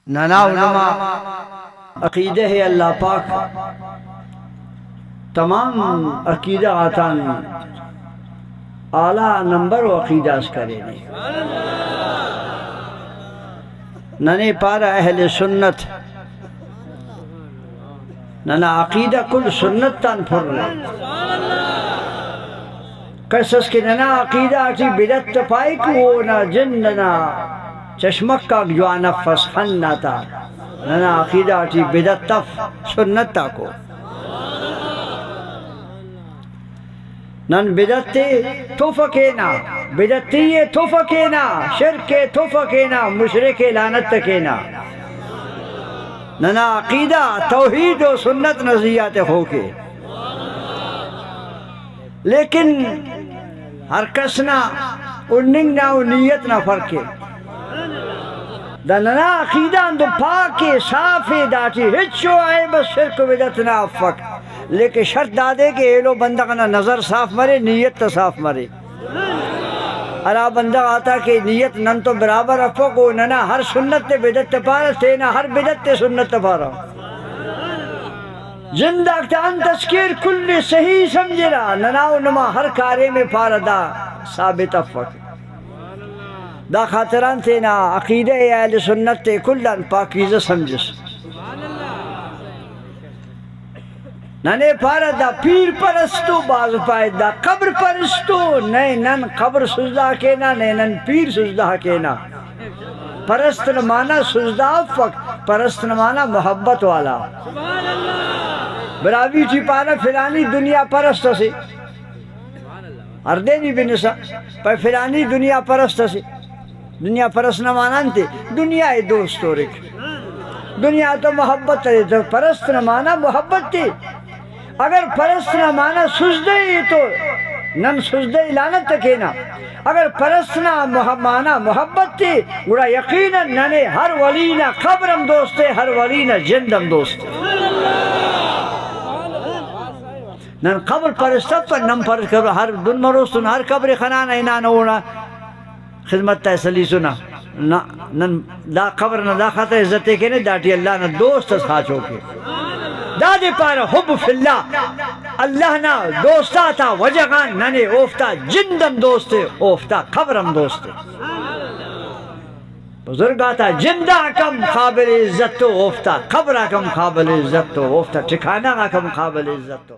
نانا علماء عقیدہ ہے اللہ پاک تمام عقیدہ آتان اعلیٰ نمبر و عقیدہ اس کرے ننے پارا اہل سنت ننا عقیدہ کل سنت تان پھر رہے قصص کے ننا عقیدہ آتی بدت پائی کو نا جن ننا چشمک کا جوانا فسخن ناتا ننا عقیدہ آتی بدت تف سنت تا کو نن بدت توفکینا بدتی توفکینا شرک توفکینا مشرک لعنت تکینا ننا عقیدہ توحید و سنت نظریات ہو کے لیکن ہر کسنا اننگ نا و نیت نا فرقے دا ننا عقیدہ اندو پاکی صافی داتی ہچو آئے بس شرک و بدت نا افق لیکن شرط دادے کہ ایلو بندہ کا نظر صاف مرے نیت تا صاف مرے ارا بندہ آتا کہ نیت نن تو برابر افقو ننا ہر سنت تے بدت تے پارا تینا ہر بدت تے سنت تے پارا زندہ اکتان تذکیر کل صحیح سمجھ رہا ننا نما ہر کارے میں پارا دا ثابت افق دا خاطران تینا عقیدہ اہل سنت تے کلن پاکیزہ سمجھس ننے پارا دا پیر پرستو باز پائے دا قبر پرستو نئے نن قبر سجدہ کینا نئے نن پیر سجدہ کینا پرست نمانا سجدہ فق پرست نمانا محبت والا براوی چی پارا فلانی دنیا پرست سے اردینی بنسا پر فلانی دنیا پرست سے دنیا پرست نمانا انتے دنیا دوست ہو رکھ دنیا تو محبت ہے پرست نمانا محبت تھی اگر پرست نہ مانا سجدہ ہی تو نن سجدہ لعنت تکینا اگر پرست نہ مانا محبت تھی گوڑا یقینا ننے ہر ولینا قبرم دوستے ہر ولینا جندم دوستے نن قبر پرستت پر نم پرست قبر ہر دن مروستن ہر قبر خنانا انانا ہونا خدمت تحصیلی سنا نن دا قبر نہ دا خاطر عزتے کے نے داٹی اللہ نہ دوست خاچو کے دادے پارا حب فی اللہ نا دوستا تا وجہان ننے اوفتا جندم دوستے اوفتا قبرم دوستے بزرگاتا جندہ کم قابل عزت تو اوفتا قبرہ کم قابل عزت تو اوفتا ٹھکانہ کم قابل عزت تو